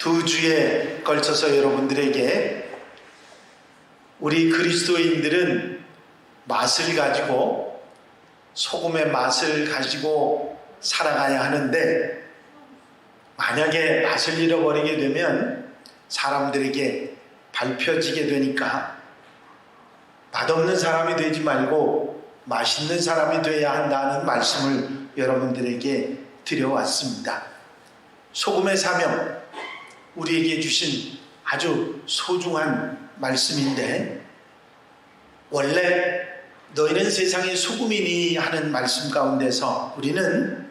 두 주에 걸쳐서 여러분들에게 우리 그리스도인들은 맛을 가지고 소금의 맛을 가지고 살아가야 하는데, 만약에 맛을 잃어버리게 되면 사람들에게 밟혀지게 되니까 맛없는 사람이 되지 말고 맛있는 사람이 돼야 한다는 말씀을 여러분들에게 드려왔습니다. 소금의 사명, 우리에게 주신 아주 소중한 말씀인데, 원래 너희는 세상의 소금이니 하는 말씀 가운데서 우리는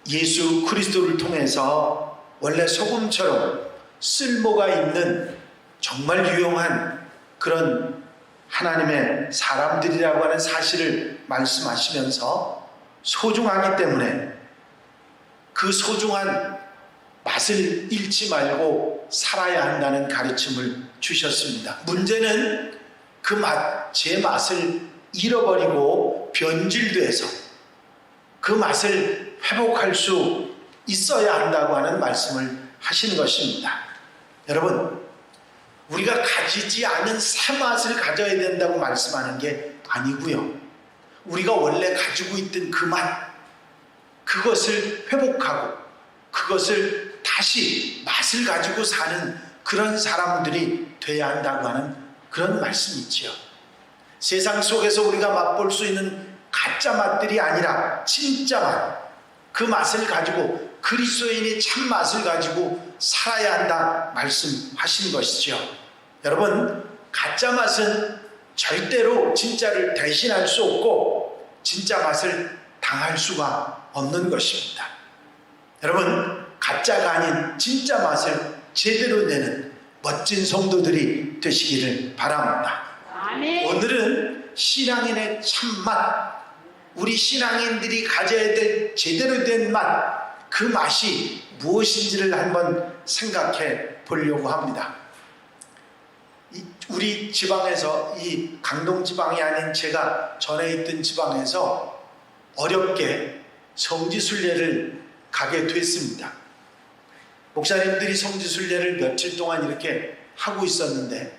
예수 그리스도를 통해서 원래 소금처럼 쓸모가 있는 정말 유용한 그런 하나님의 사람들이라고 하는 사실을 말씀하시면서 소중하기 때문에 그 소중한 맛을 잃지 말고 살아야 한다는 가르침을 주셨습니다. 문제는 그 맛, 제 맛을 잃어버리고 변질돼서 그 맛을 회복할 수 있어야 한다고 하는 말씀을 하시는 것입니다. 여러분, 우리가 가지지 않은 새 맛을 가져야 된다고 말씀하는 게 아니고요. 우리가 원래 가지고 있던 그 맛, 그것을 회복하고 그것을 다시 맛을 가지고 사는 그런 사람들이 돼야 한다고 하는 그런 말씀이지요. 세상 속에서 우리가 맛볼 수 있는 가짜 맛들이 아니라 진짜 맛, 그 맛을 가지고 그리스도인의 참 맛을 가지고 살아야 한다 말씀하신 것이죠. 여러분, 가짜 맛은 절대로 진짜를 대신할 수 없고 진짜 맛을 당할 수가 없는 것입니다. 여러분, 가짜가 아닌 진짜 맛을 제대로 내는 멋진 성도들이 되시기를 바랍니다. 아멘. 오늘은 신앙인의 참맛, 우리 신앙인들이 가져야 될 제대로 된 맛, 그 맛이 무엇인지를 한번 생각해 보려고 합니다. 우리 지방에서, 이 강동 지방이 아닌 제가 전에 있던 지방에서 어렵게 성지순례를 가게 됐습니다. 목사님들이 성지순례를 며칠 동안 이렇게 하고 있었는데,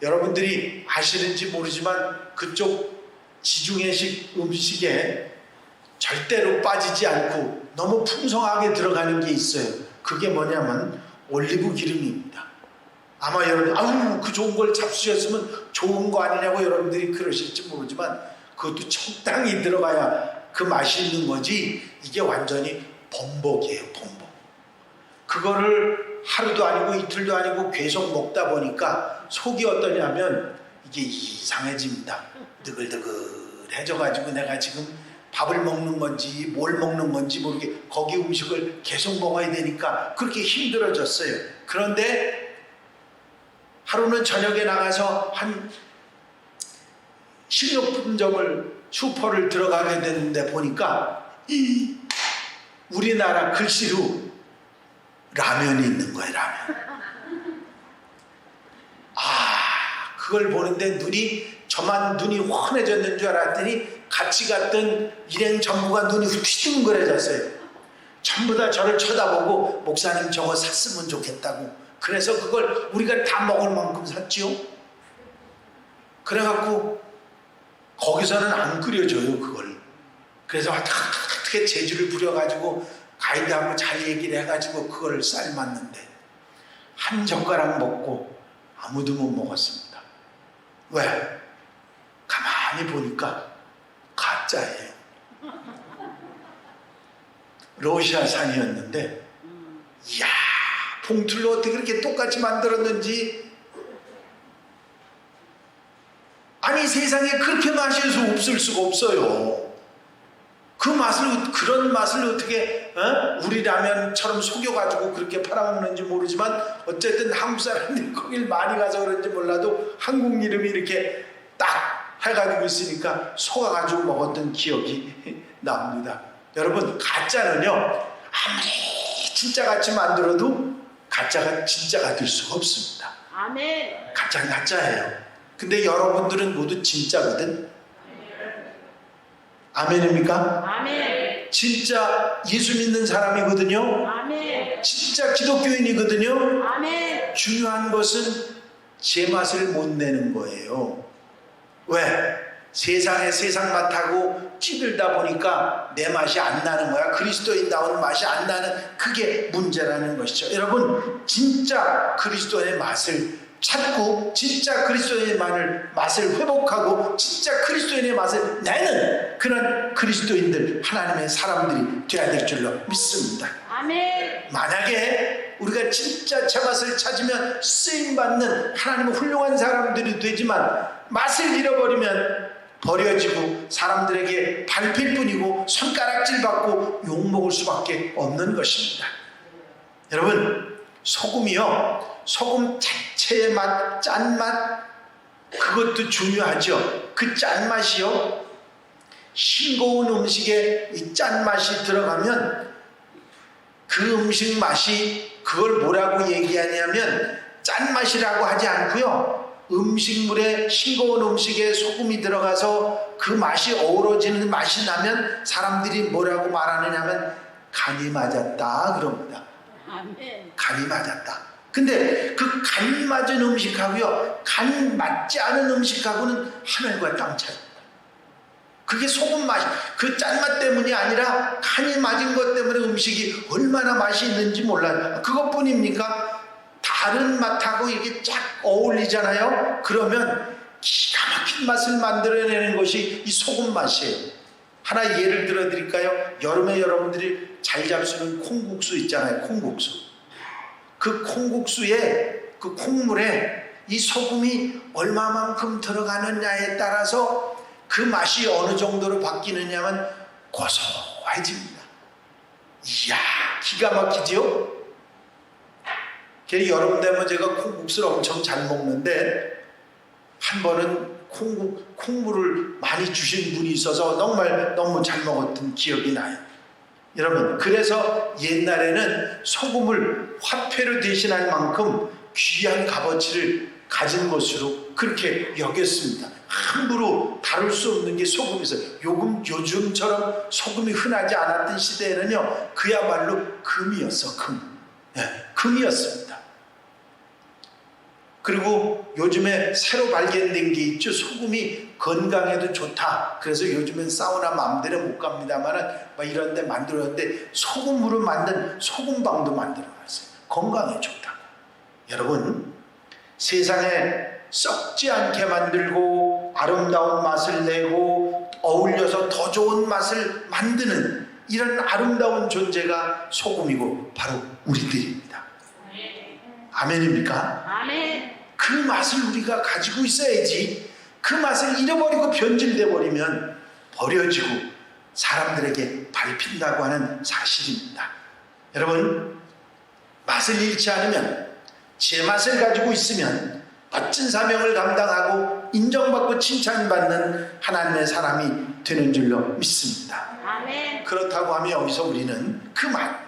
여러분들이 아시는지 모르지만 그쪽 지중해식 음식에 절대로 빠지지 않고 너무 풍성하게 들어가는 게 있어요. 그게 뭐냐면 올리브 기름입니다. 아마 여러분, 아유 그 좋은 걸 잡수셨으면 좋은 거 아니냐고 여러분들이 그러실지 모르지만, 그것도 적당히 들어가야 그 맛이 있는 거지, 이게 완전히 범벅이에요. 범벅. 그거를 하루도 아니고 이틀도 아니고 계속 먹다 보니까 속이 어떠냐면 이게 이상해집니다. 느글느글해져가지고 내가 지금 밥을 먹는 건지 뭘 먹는 건지 모르게 거기 음식을 계속 먹어야 되니까 그렇게 힘들어졌어요. 그런데 하루는 저녁에 나가서 한 식료품점을, 슈퍼를 들어가게 됐는데 보니까 이 우리나라 글씨로 라면이 있는 거예요. 라면. 그걸 보는데 눈이, 저만 눈이 환해졌는 줄 알았더니 같이 갔던 일행 전부가 눈이 휘둥그레졌어요. 전부 다 저를 쳐다보고 목사님 저거 샀으면 좋겠다고. 그래서 그걸 우리가 다 먹을 만큼 샀지요. 그래갖고 거기서는 안 끓여줘요, 그걸. 그래서 어떻게 재주를 부려가지고 가이드하고 잘 얘기를 해가지고 그걸 삶았는데 한 젓가락 먹고 아무도 못 먹었습니다. 왜? 가만히 보니까 가짜예요. 러시아산이었는데, 이야, 봉투를 어떻게 그렇게 똑같이 만들었는지. 아니, 세상에 그렇게 맛있을 수 없을 수가 없어요. 그 맛을, 그런 맛을 어떻게 우리 라면처럼 속여가지고 그렇게 팔아먹는지 모르지만, 어쨌든 한국 사람들이 거길 많이 가서 그런지 몰라도 한국 이름이 이렇게 딱 해가지고 있으니까 속아가지고 먹었던 기억이 납니다. 여러분, 가짜는요, 아무리 진짜같이 만들어도 가짜가 진짜가 될 수가 없습니다. 아멘. 가짜는 가짜예요. 근데 여러분들은 모두 진짜거든. 아멘입니까? 아멘. 진짜 예수 믿는 사람이거든요. 아멘. 진짜 기독교인이거든요. 아멘. 중요한 것은 제 맛을 못 내는 거예요. 왜? 세상 맛하고 찌들다 보니까 내 맛이 안 나는 거야. 그리스도인다운 맛이 안 나는, 그게 문제라는 것이죠. 여러분, 진짜 그리스도의 맛을 찾고 진짜 그리스도의 맛을 회복하고 진짜 그리스도인의 맛을 내는 그런 그리스도인들, 하나님의 사람들이 되어야 될 줄로 믿습니다. 아멘. 만약에 우리가 진짜 제 맛을 찾으면 쓰임받는 하나님의 훌륭한 사람들이 되지만, 맛을 잃어버리면 버려지고 사람들에게 밟힐 뿐이고 손가락질 받고 욕먹을 수밖에 없는 것입니다. 여러분, 소금이요, 소금 자체의 맛, 짠맛, 그것도 중요하죠. 그 짠맛이요, 싱거운 음식에 이 짠맛이 들어가면 그 음식 맛이, 그걸 뭐라고 얘기하냐면 짠맛이라고 하지 않고요, 음식물에, 싱거운 음식에 소금이 들어가서 그 맛이 어우러지는 맛이 나면 사람들이 뭐라고 말하느냐면 간이 맞았다 그럽니다. 아멘. 간이 맞았다. 근데 그 간 맞은 음식하고요, 간 맞지 않은 음식하고는 하늘과 땅 차이입니다. 그게 소금 맛이, 그 짠맛 때문이 아니라 간이 맞은 것 때문에 음식이 얼마나 맛이 있는지 몰라요. 그것뿐입니까? 다른 맛하고 이렇게 쫙 어울리잖아요. 그러면 기가 막힌 맛을 만들어내는 것이 이 소금 맛이에요. 하나 예를 들어 드릴까요? 여름에 여러분들이 잘 잡수는 콩국수 있잖아요. 콩국수. 그 콩국수에, 그 콩물에 이 소금이 얼마만큼 들어가느냐에 따라서 그 맛이 어느 정도로 바뀌느냐면 고소해집니다. 이야, 기가 막히죠? 여름 되면 제가 콩국수를 엄청 잘 먹는데, 한 번은 콩물을 많이 주신 분이 있어서 정말 너무 잘 먹었던 기억이 나요. 여러분, 그래서 옛날에는 소금을 화폐로 대신할 만큼 귀한 값어치를 가진 것으로 그렇게 여겼습니다. 함부로 다룰 수 없는 게 소금이었어요. 요즘처럼 소금이 흔하지 않았던 시대에는요, 그야말로 금이었어, 금. 네, 금이었습니다. 그리고 요즘에 새로 발견된 게 있죠. 소금이 건강에도 좋다. 그래서 요즘엔 사우나 마음대로 못 갑니다만 막 이런 데 만들었는데, 소금으로 만든 소금방도 만들어놨어요. 건강에 좋다고. 여러분, 세상에 썩지 않게 만들고 아름다운 맛을 내고 어울려서 더 좋은 맛을 만드는 이런 아름다운 존재가 소금이고 바로 우리들입니다. 아멘입니까? 아멘. 그 맛을 우리가 가지고 있어야지. 그 맛을 잃어버리고 변질돼 버리면 버려지고 사람들에게 밟힌다고 하는 사실입니다. 여러분, 맛을 잃지 않으면, 제 맛을 가지고 있으면 멋진 사명을 감당하고 인정받고 칭찬받는 하나님의 사람이 되는 줄로 믿습니다. 아멘. 그렇다고 하면 여기서 우리는 그 맛,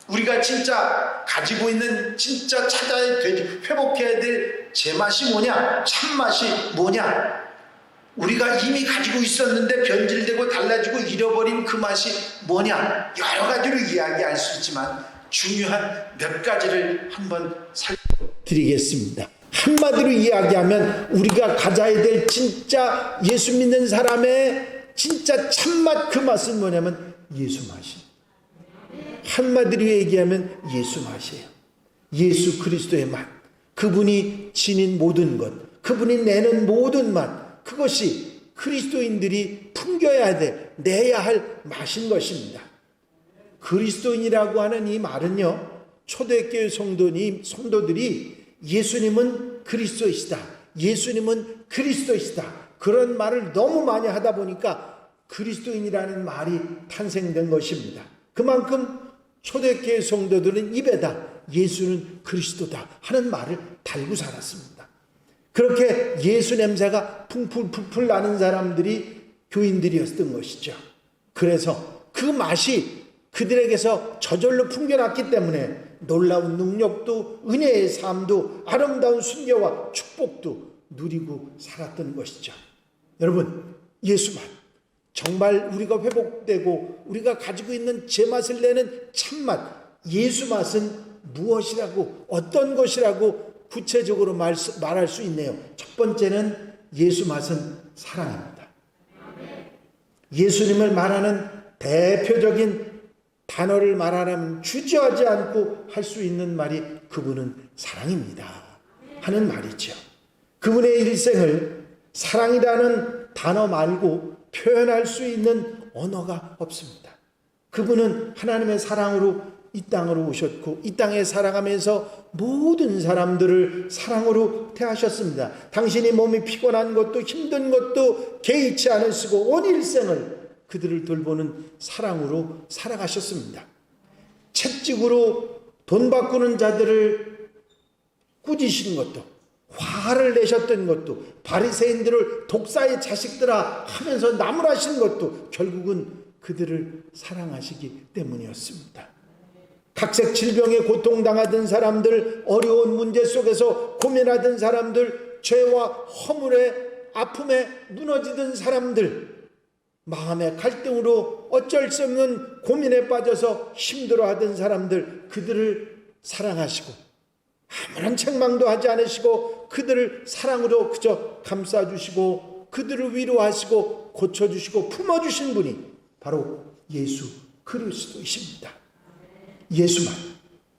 우리가 진짜 가지고 있는, 진짜 찾아야 되지, 회복해야 될 제맛이 뭐냐, 참맛이 뭐냐, 우리가 이미 가지고 있었는데 변질되고 달라지고 잃어버린 그 맛이 뭐냐, 여러 가지로 이야기할 수 있지만 중요한 몇 가지를 한번 살펴드리겠습니다. 한마디로 이야기하면 우리가 가져야 될 진짜 예수 믿는 사람의 진짜 참맛, 그 맛은 뭐냐면 예수 맛이. 한마디로 얘기하면 예수 맛이에요. 예수 그리스도의 맛, 그분이 지닌 모든 것, 그분이 내는 모든 맛, 그것이 그리스도인들이 풍겨야 될, 내야 할 맛인 것입니다. 그리스도인이라고 하는 이 말은요, 초대교회 성도들이 예수님은 그리스도이시다, 예수님은 그리스도이시다, 그런 말을 너무 많이 하다 보니까 그리스도인이라는 말이 탄생된 것입니다. 그만큼 초대교회 성도들은 입에다 예수는 그리스도다 하는 말을 달고 살았습니다. 그렇게 예수 냄새가 풍풀 나는 사람들이 교인들이었던 것이죠. 그래서 그 맛이 그들에게서 저절로 풍겨났기 때문에 놀라운 능력도, 은혜의 삶도, 아름다운 순교와 축복도 누리고 살았던 것이죠. 여러분, 예수 맛, 정말 우리가 회복되고 우리가 가지고 있는 제맛을 내는 참맛, 예수 맛은 무엇이라고, 어떤 것이라고 구체적으로 말할 수 있네요. 첫 번째는 예수 맛은 사랑입니다. 예수님을 말하는 대표적인 단어를 말하라면 주저하지 않고 할 수 있는 말이 그분은 사랑입니다 하는 말이죠. 그분의 일생을 사랑이라는 단어 말고 표현할 수 있는 언어가 없습니다. 그분은 하나님의 사랑으로 이 땅으로 오셨고 이 땅에 살아가면서 모든 사람들을 사랑으로 대하셨습니다. 당신이 몸이 피곤한 것도 힘든 것도 개의치 않으시고 온 일생을 그들을 돌보는 사랑으로 살아가셨습니다. 채찍으로 돈 바꾸는 자들을 꾸짖으신 것도, 화를 내셨던 것도, 바리새인들을 독사의 자식들아 하면서 나무라신 것도 결국은 그들을 사랑하시기 때문이었습니다. 각색 질병에 고통당하던 사람들, 어려운 문제 속에서 고민하던 사람들, 죄와 허물에 아픔에 무너지던 사람들, 마음의 갈등으로 어쩔 수 없는 고민에 빠져서 힘들어하던 사람들, 그들을 사랑하시고 아무런 책망도 하지 않으시고 그들을 사랑으로 그저 감싸주시고 그들을 위로하시고 고쳐주시고 품어주신 분이 바로 예수 그리스도이십니다. 예수맛,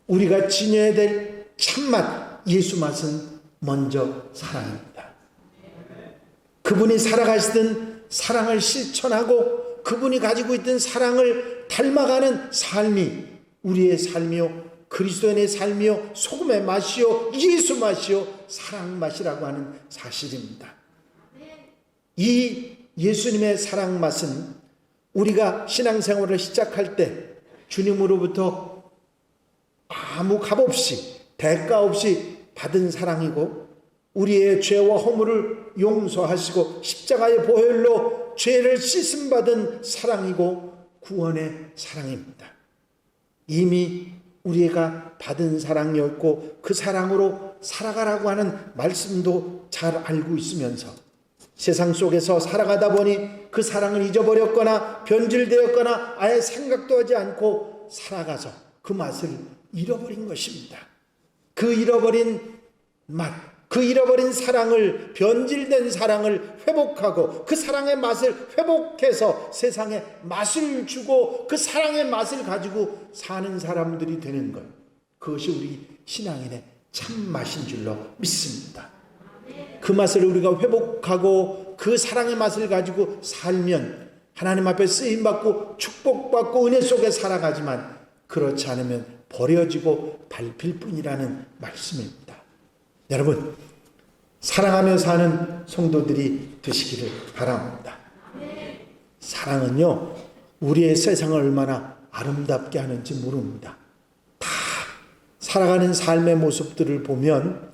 우리가 지녀야 될 참맛, 예수맛은 먼저 사랑입니다. 그분이 살아가시던 사랑을 실천하고 그분이 가지고 있던 사랑을 닮아가는 삶이 우리의 삶이요, 그리스도인의 삶이요, 소금의 맛이요, 예수 맛이요, 사랑 맛이라고 하는 사실입니다. 이 예수님의 사랑 맛은 우리가 신앙생활을 시작할 때 주님으로부터 아무 값 없이 대가 없이 받은 사랑이고 우리의 죄와 허물을 용서하시고 십자가의 보혈로 죄를 씻음받은 사랑이고 구원의 사랑입니다. 이미 우리가 받은 사랑이었고 그 사랑으로 살아가라고 하는 말씀도 잘 알고 있으면서 세상 속에서 살아가다 보니 그 사랑을 잊어버렸거나 변질되었거나 아예 생각도 하지 않고 살아가서 그 맛을 잃어버린 것입니다. 그 잃어버린 맛, 그 잃어버린 사랑을, 변질된 사랑을 회복하고 그 사랑의 맛을 회복해서 세상에 맛을 주고 그 사랑의 맛을 가지고 사는 사람들이 되는 것, 그것이 우리 신앙인의 참맛인 줄로 믿습니다. 그 맛을 우리가 회복하고 그 사랑의 맛을 가지고 살면 하나님 앞에 쓰임받고 축복받고 은혜 속에 살아가지만 그렇지 않으면 버려지고 밟힐 뿐이라는 말씀입니다. 여러분, 사랑하며 사는 성도들이 되시기를 바랍니다. 사랑은요, 우리의 세상을 얼마나 아름답게 하는지 모릅니다. 다 살아가는 삶의 모습들을 보면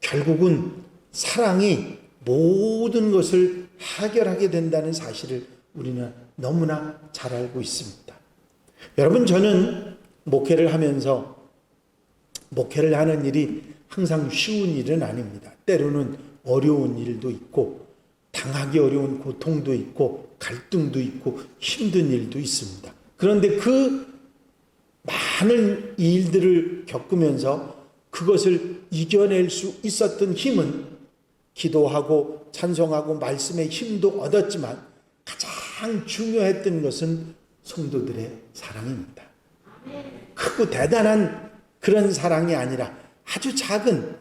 결국은 사랑이 모든 것을 해결하게 된다는 사실을 우리는 너무나 잘 알고 있습니다. 여러분, 저는 목회를 하면서 목회를 하는 일이 항상 쉬운 일은 아닙니다. 때로는 어려운 일도 있고 당하기 어려운 고통도 있고 갈등도 있고 힘든 일도 있습니다. 그런데 그 많은 일들을 겪으면서 그것을 이겨낼 수 있었던 힘은 기도하고 찬송하고 말씀의 힘도 얻었지만 가장 중요했던 것은 성도들의 사랑입니다. 크고 대단한 그런 사랑이 아니라 아주 작은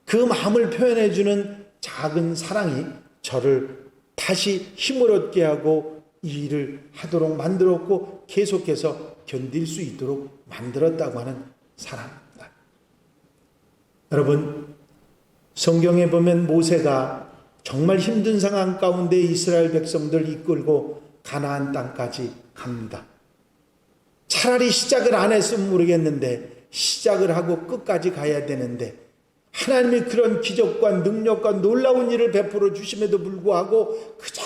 그 마음을 표현해주는 작은 사랑이 저를 다시 힘을 얻게 하고 이 일을 하도록 만들었고 계속해서 견딜 수 있도록 만들었다고 하는 사랑입니다. 여러분, 성경에 보면 모세가 정말 힘든 상황 가운데 이스라엘 백성들 이끌고 가나안 땅까지 갑니다. 차라리 시작을 안 했으면 모르겠는데 시작을 하고 끝까지 가야 되는데 하나님이 그런 기적과 능력과 놀라운 일을 베풀어 주심에도 불구하고 그저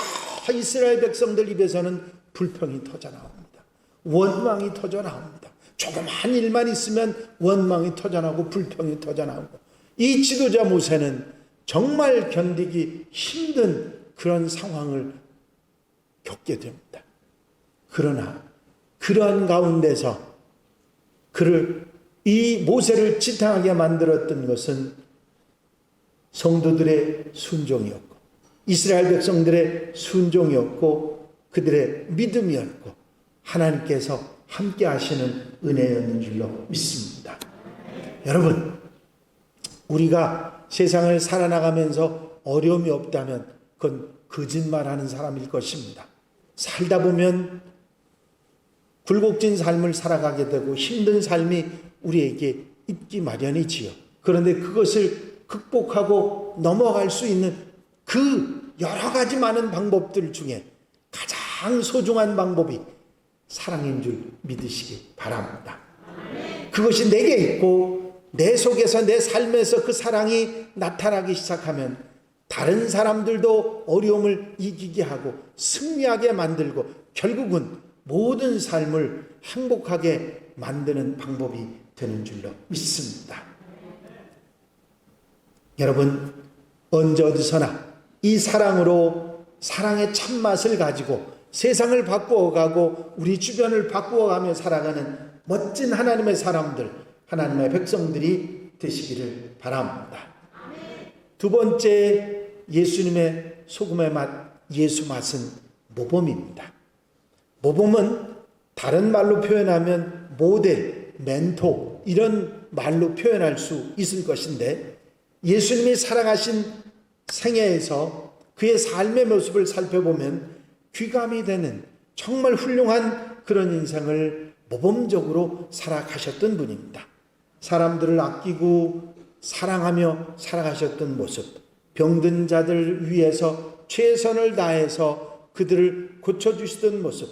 이스라엘 백성들 입에서는 불평이 터져나옵니다. 원망이 터져나옵니다. 조그만 일만 있으면 원망이 터져나오고 불평이 터져나오고 이 지도자 모세는 정말 견디기 힘든 그런 상황을 겪게 됩니다. 그러나 그러한 가운데서 이 모세를 지탱하게 만들었던 것은 성도들의 순종이었고 이스라엘 백성들의 순종이었고 그들의 믿음이었고 하나님께서 함께 하시는 은혜였는 줄로 믿습니다. 여러분, 우리가 세상을 살아나가면서 어려움이 없다면 그건 거짓말하는 사람일 것입니다. 살다 보면 굴곡진 삶을 살아가게 되고 힘든 삶이 우리에게 있기 마련이지요. 그런데 그것을 극복하고 넘어갈 수 있는 그 여러 가지 많은 방법들 중에 가장 소중한 방법이 사랑인 줄 믿으시기 바랍니다. 그것이 내게 있고 내 속에서 내 삶에서 그 사랑이 나타나기 시작하면 다른 사람들도 어려움을 이기게 하고 승리하게 만들고 결국은 모든 삶을 행복하게 만드는 방법이 되는 줄로 믿습니다. 여러분, 언제 어디서나 이 사랑으로 사랑의 참맛을 가지고 세상을 바꾸어가고 우리 주변을 바꾸어가며 살아가는 멋진 하나님의 사람들, 하나님의 백성들이 되시기를 바랍니다. 두 번째, 예수님의 소금의 맛, 예수 맛은 모범입니다. 모범은 다른 말로 표현하면 모델, 멘토 이런 말로 표현할 수 있을 것인데 예수님이 살아가신 생애에서 그의 삶의 모습을 살펴보면 귀감이 되는 정말 훌륭한 그런 인생을 모범적으로 살아가셨던 분입니다. 사람들을 아끼고 사랑하며 살아가셨던 모습, 병든 자들 위해서 최선을 다해서 그들을 고쳐주시던 모습,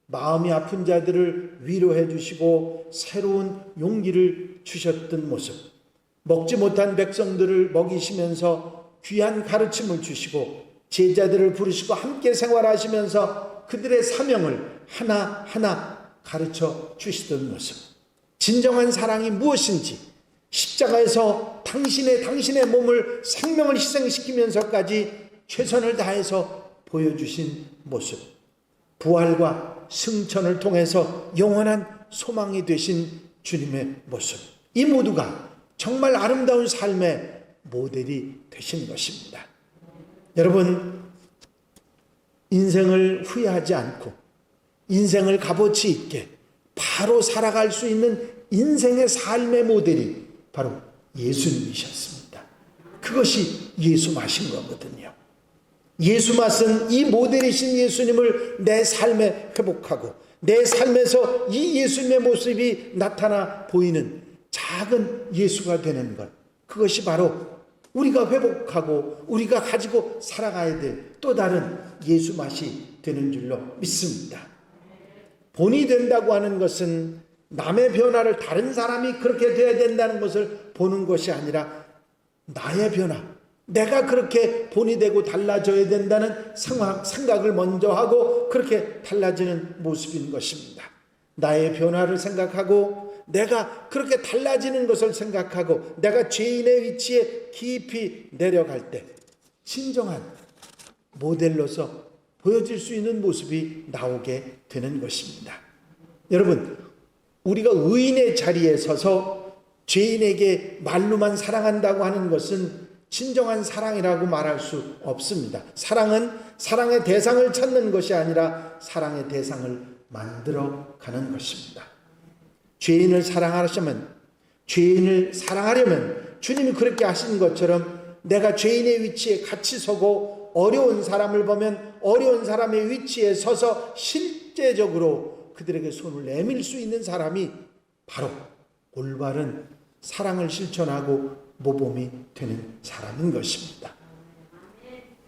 마음이 아픈 자들을 위로해 주시고 새로운 용기를 주셨던 모습, 먹지 못한 백성들을 먹이시면서 귀한 가르침을 주시고 제자들을 부르시고 함께 생활하시면서 그들의 사명을 하나하나 가르쳐 주시던 모습, 진정한 사랑이 무엇인지 십자가에서 당신의 몸을 생명을 희생시키면서까지 최선을 다해서 보여주신 모습, 부활과 승천을 통해서 영원한 소망이 되신 주님의 모습, 이 모두가 정말 아름다운 삶의 모델이 되신 것입니다. 여러분, 인생을 후회하지 않고 인생을 값어치 있게 바로 살아갈 수 있는 인생의 삶의 모델이 바로 예수님이셨습니다. 그것이 예수 맛인 거거든요. 예수 맛은 이 모델이신 예수님을 내 삶에 회복하고 내 삶에서 이 예수님의 모습이 나타나 보이는 작은 예수가 되는 것, 그것이 바로 우리가 회복하고 우리가 가지고 살아가야 될 또 다른 예수 맛이 되는 줄로 믿습니다. 본이 된다고 하는 것은 남의 변화를 다른 사람이 그렇게 돼야 된다는 것을 보는 것이 아니라 나의 변화, 내가 그렇게 본이 되고 달라져야 된다는 생각을 먼저 하고 그렇게 달라지는 모습인 것입니다. 나의 변화를 생각하고 내가 그렇게 달라지는 것을 생각하고 내가 죄인의 위치에 깊이 내려갈 때 진정한 모델로서 보여질 수 있는 모습이 나오게 되는 것입니다. 여러분, 우리가 의인의 자리에 서서 죄인에게 말로만 사랑한다고 하는 것은 진정한 사랑이라고 말할 수 없습니다. 사랑은 사랑의 대상을 찾는 것이 아니라 사랑의 대상을 만들어 가는 것입니다. 죄인을 사랑하려면 주님이 그렇게 하신 것처럼 내가 죄인의 위치에 같이 서고 어려운 사람을 보면 어려운 사람의 위치에 서서 실제적으로 그들에게 손을 내밀 수 있는 사람이 바로 올바른 사랑을 실천하고 모범이 되는 사람인 것입니다.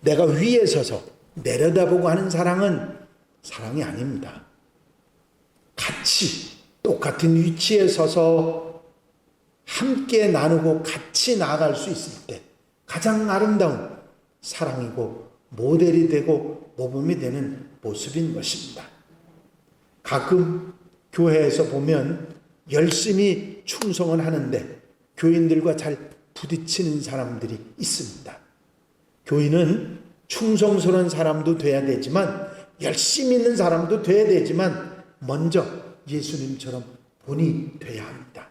내가 위에 서서 내려다보고 하는 사랑은 사랑이 아닙니다. 같이 똑같은 위치에 서서 함께 나누고 같이 나아갈 수 있을 때 가장 아름다운 사랑이고 모델이 되고 모범이 되는 모습인 것입니다. 가끔 교회에서 보면 열심히 충성을 하는데 교인들과 잘 부딪히는 사람들이 있습니다. 교인은 충성스러운 사람도 돼야 되지만 열심히 있는 사람도 돼야 되지만 먼저 예수님처럼 본이 돼야 합니다.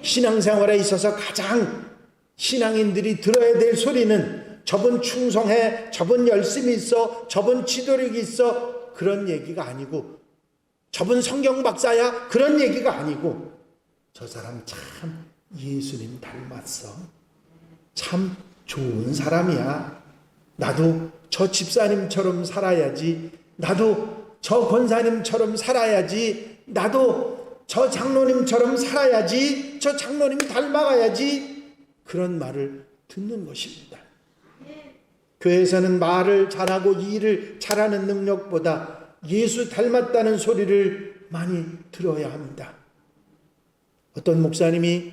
신앙생활에 있어서 가장 신앙인들이 들어야 될 소리는 저분 충성해, 저분 열심히 있어, 저분 지도력이 있어, 그런 얘기가 아니고, 저분 성경 박사야, 그런 얘기가 아니고, 저 사람 참 예수님 닮았어, 참 좋은 사람이야, 나도 저 집사님처럼 살아야지, 나도 저 권사님처럼 살아야지, 나도 저 장로님처럼 살아야지, 저 장로님 닮아가야지, 그런 말을 듣는 것입니다. 교회에서는 말을 잘하고 일을 잘하는 능력보다 예수 닮았다는 소리를 많이 들어야 합니다. 어떤 목사님이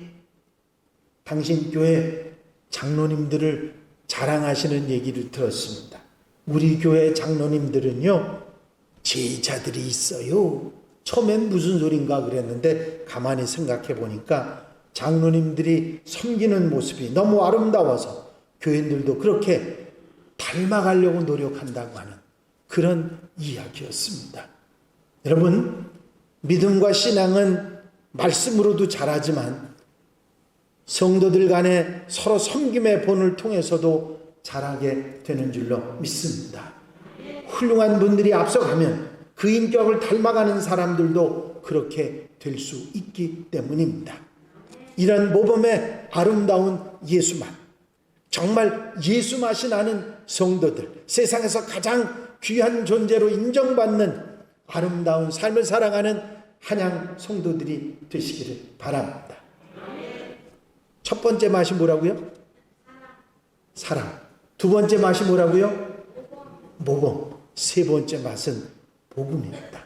당신 교회 장로님들을 자랑하시는 얘기를 들었습니다. 우리 교회 장로님들은요, 제자들이 있어요. 처음엔 무슨 소린가 그랬는데 가만히 생각해 보니까 장로님들이 섬기는 모습이 너무 아름다워서 교인들도 그렇게 닮아가려고 노력한다고 하는 그런 이야기였습니다. 여러분, 믿음과 신앙은 말씀으로도 잘하지만 성도들 간에 서로 섬김의 본을 통해서도 잘하게 되는 줄로 믿습니다. 훌륭한 분들이 앞서가면 그 인격을 닮아가는 사람들도 그렇게 될 수 있기 때문입니다. 이런 모범의 아름다운 예수맛, 정말 예수맛이 나는 성도들, 세상에서 가장 귀한 존재로 인정받는 아름다운 삶을 살아가는 한양 성도들이 되시기를 바랍니다. 첫 번째 맛이 뭐라고요? 사랑. 두 번째 맛이 뭐라고요? 모범. 세 번째 맛은 복음입니다.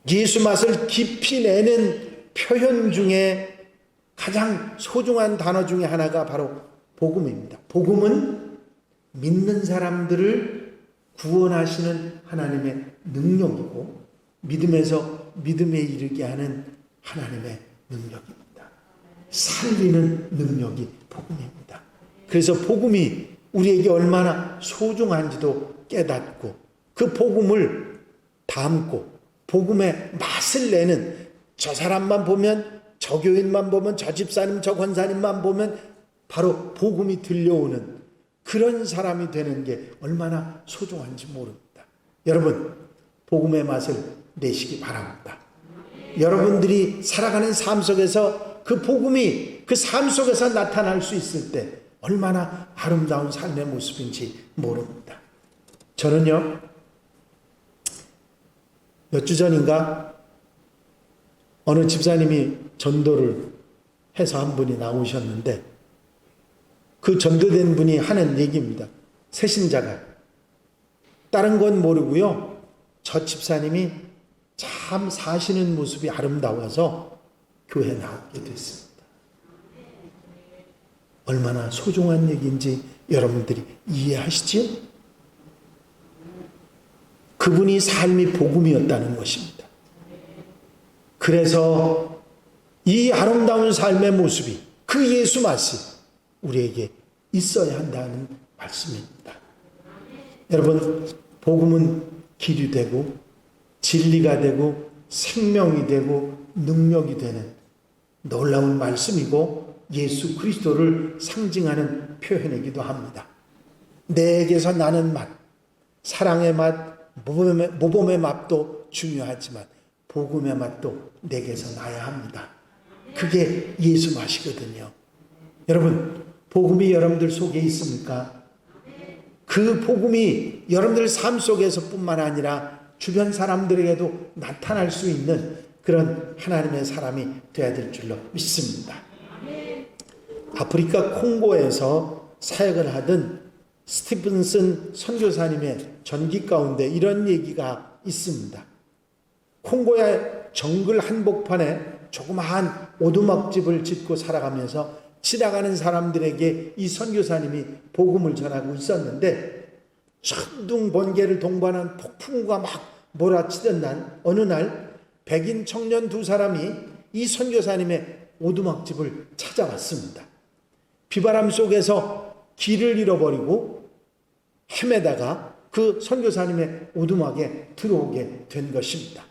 예수 맛을 깊이 내는 표현 중에 가장 소중한 단어 중에 하나가 바로 복음입니다. 복음은 믿는 사람들을 구원하시는 하나님의 능력이고 믿음에서 믿음에 이르게 하는 하나님의 능력입니다. 살리는 능력이 복음입니다. 그래서 복음이 우리에게 얼마나 소중한지도 깨닫고 그 복음을 담고 복음의 맛을 내는, 저 사람만 보면, 저 교인만 보면, 저 집사님, 저 권사님만 보면 바로 복음이 들려오는 그런 사람이 되는 게 얼마나 소중한지 모릅니다. 여러분, 복음의 맛을 내시기 바랍니다. 여러분들이 살아가는 삶 속에서 그 복음이 그 삶 속에서 나타날 수 있을 때 얼마나 아름다운 삶의 모습인지 모릅니다. 저는요, 몇 주 전인가 어느 집사님이 전도를 해서 한 분이 나오셨는데 그 전도된 분이 하는 얘기입니다. 새신자가. 다른 건 모르고요, 저 집사님이 참 사시는 모습이 아름다워서 교회에 나오게 됐습니다. 얼마나 소중한 얘기인지 여러분들이 이해하시지요? 그분이 삶이 복음이었다는 것입니다. 그래서 이 아름다운 삶의 모습이, 그 예수 맛이 우리에게 있어야 한다는 말씀입니다. 여러분, 복음은 길이 되고 진리가 되고 생명이 되고 능력이 되는 놀라운 말씀이고 예수 그리스도를 상징하는 표현이기도 합니다. 내게서 나는 맛, 사랑의 맛, 모범의 맛도 중요하지만 복음의 맛도 내게서 나야 합니다. 그게 예수 맛이거든요. 여러분, 복음이 여러분들 속에 있습니까? 그 복음이 여러분들 삶 속에서 뿐만 아니라 주변 사람들에게도 나타날 수 있는 그런 하나님의 사람이 되어야 될 줄로 믿습니다. 아프리카 콩고에서 사역을 하던 스티븐슨 선교사님의 전기 가운데 이런 얘기가 있습니다. 콩고의 정글 한복판에 조그마한 오두막집을 짓고 살아가면서 지나가는 사람들에게 이 선교사님이 복음을 전하고 있었는데 천둥 번개를 동반한 폭풍우가 막 몰아치던 날, 어느 날 백인 청년 두 사람이 이 선교사님의 오두막집을 찾아왔습니다. 비바람 속에서 길을 잃어버리고 헤매다가 그 선교사님의 오두막에 들어오게 된 것입니다.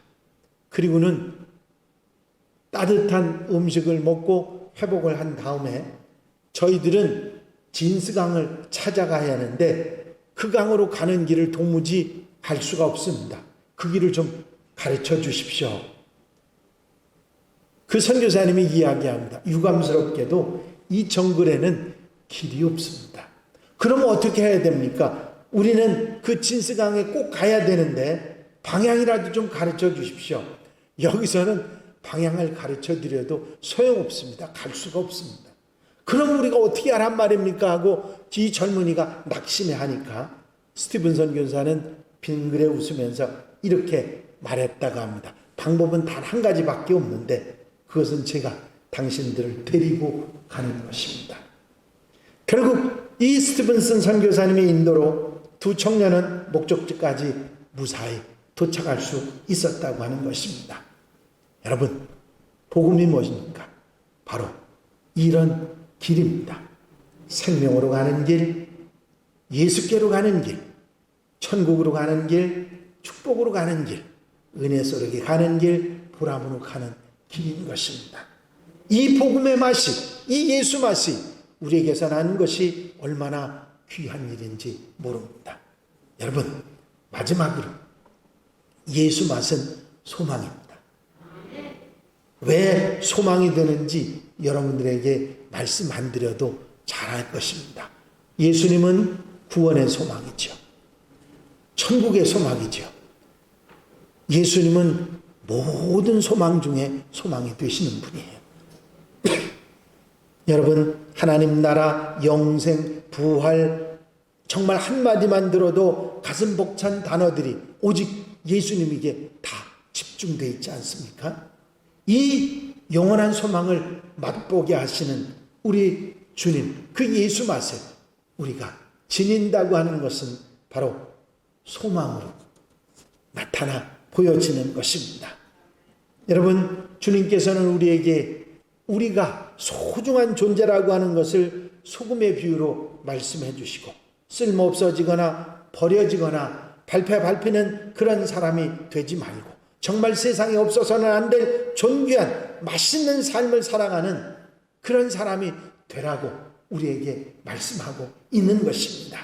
그리고는 따뜻한 음식을 먹고 회복을 한 다음에 저희들은 진스강을 찾아가야 하는데 그 강으로 가는 길을 도무지 갈 수가 없습니다. 그 길을 좀 가르쳐 주십시오. 그 선교사님이 이야기합니다. 유감스럽게도 이 정글에는 길이 없습니다. 그러면 어떻게 해야 됩니까? 우리는 그 진스강에 꼭 가야 되는데 방향이라도 좀 가르쳐 주십시오. 여기서는 방향을 가르쳐 드려도 소용없습니다. 갈 수가 없습니다. 그럼 우리가 어떻게 하란 말입니까? 하고 이 젊은이가 낙심해 하니까 스티븐son 교사는 빙그레 웃으면서 이렇게 말했다고 합니다. 방법은 단 한 가지밖에 없는데 그것은 제가 당신들을 데리고 가는 것입니다. 결국 이 스티븐슨 선교사님의 인도로 두 청년은 목적지까지 무사히 도착할 수 있었다고 하는 것입니다. 여러분, 복음이 무엇입니까? 바로 이런 길입니다. 생명으로 가는 길, 예수께로 가는 길, 천국으로 가는 길, 축복으로 가는 길, 은혜 속에 가는 길, 보람으로 가는 길인 것입니다. 이 복음의 맛이, 이 예수 맛이 우리에게서 나는 것이 얼마나 귀한 일인지 모릅니다. 여러분, 마지막으로 예수 맛은 소망입니다. 왜 소망이 되는지 여러분들에게 말씀 안 드려도 잘 알 것입니다. 예수님은 구원의 소망이죠. 천국의 소망이죠. 예수님은 모든 소망 중에 소망이 되시는 분이에요. 여러분, 하나님 나라, 영생, 부활, 정말 한마디만 들어도 가슴 벅찬 단어들이 오직 예수님에게 다 집중되어 있지 않습니까? 이 영원한 소망을 맛보게 하시는 우리 주님, 그 예수 맛을 우리가 지닌다고 하는 것은 바로 소망으로 나타나 보여지는 것입니다. 여러분, 주님께서는 우리에게 우리가 소중한 존재라고 하는 것을 소금의 비유로 말씀해 주시고 쓸모없어지거나 버려지거나 밟히는 그런 사람이 되지 말고 정말 세상에 없어서는 안 될 존귀한 맛있는 삶을 살아가는 그런 사람이 되라고 우리에게 말씀하고 있는 것입니다.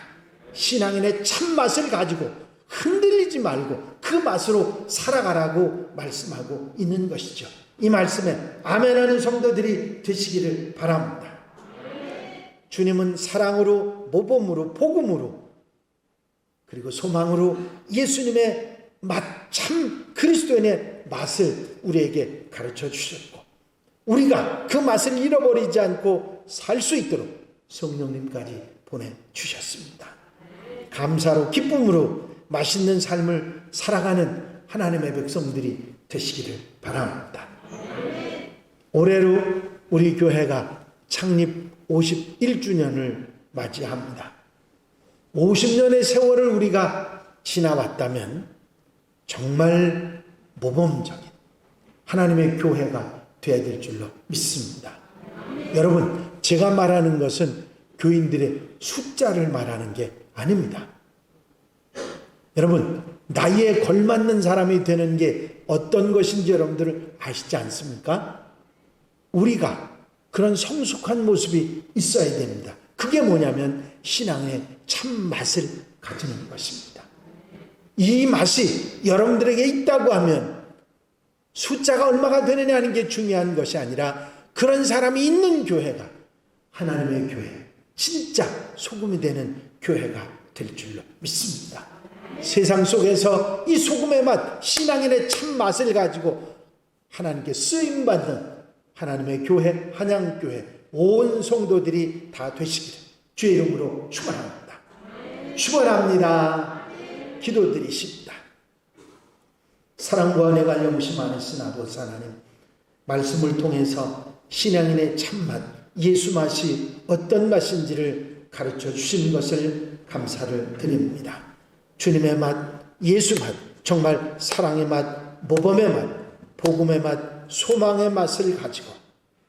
신앙인의 참맛을 가지고 흔들리지 말고 그 맛으로 살아가라고 말씀하고 있는 것이죠. 이 말씀에 아멘하는 성도들이 되시기를 바랍니다. 주님은 사랑으로, 모범으로, 복음으로, 그리고 소망으로 예수님의 맛, 참 그리스도인의 맛을 우리에게 가르쳐 주셨고 우리가 그 맛을 잃어버리지 않고 살 수 있도록 성령님까지 보내주셨습니다. 감사로, 기쁨으로 맛있는 삶을 살아가는 하나님의 백성들이 되시기를 바랍니다. 올해로 우리 교회가 창립 51주년을 맞이합니다. 50년의 세월을 우리가 지나왔다면 정말 모범적인 하나님의 교회가 되어야 될 줄로 믿습니다. 여러분, 제가 말하는 것은 교인들의 숫자를 말하는 게 아닙니다. 여러분, 나이에 걸맞는 사람이 되는 게 어떤 것인지 여러분들 아시지 않습니까? 우리가 그런 성숙한 모습이 있어야 됩니다. 그게 뭐냐면 신앙의 참맛을 가지는 것입니다. 이 맛이 여러분들에게 있다고 하면 숫자가 얼마가 되느냐 하는 게 중요한 것이 아니라 그런 사람이 있는 교회가 하나님의 교회, 진짜 소금이 되는 교회가 될 줄로 믿습니다. 세상 속에서 이 소금의 맛, 신앙인의 참맛을 가지고 하나님께 쓰임받는 하나님의 교회, 한양교회 온 성도들이 다 되시기를 주의 이름으로 축원합니다. 축원합니다. 기도드리십니다. 사랑과 은혜가 영시 많으신 아버지 하나님, 말씀을 통해서 신앙인의 참맛, 예수 맛이 어떤 맛인지를 가르쳐 주신 것을 감사를 드립니다. 주님의 맛, 예수 맛, 정말 사랑의 맛, 모범의 맛, 복음의 맛, 소망의 맛을 가지고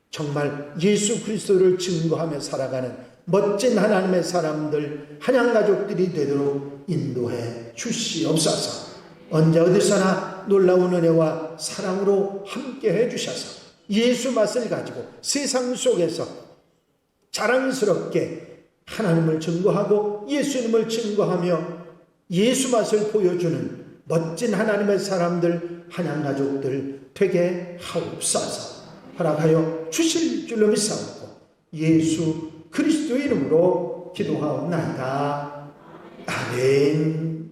정말 예수 그리스도를 증거하며 살아가는 멋진 하나님의 사람들, 한양 가족들이 되도록 인도해 주시옵소서. 언제 어디서나 놀라운 은혜와 사랑으로 함께 해주셔서 예수 맛을 가지고 세상 속에서 자랑스럽게 하나님을 증거하고 예수님을 증거하며 예수 맛을 보여주는 멋진 하나님의 사람들, 한양 가족들 되게 하옵소서. 허락하여 주실 줄로 믿사옵고 예수 그리스도의 이름으로 기도하옵나이다. 아멘.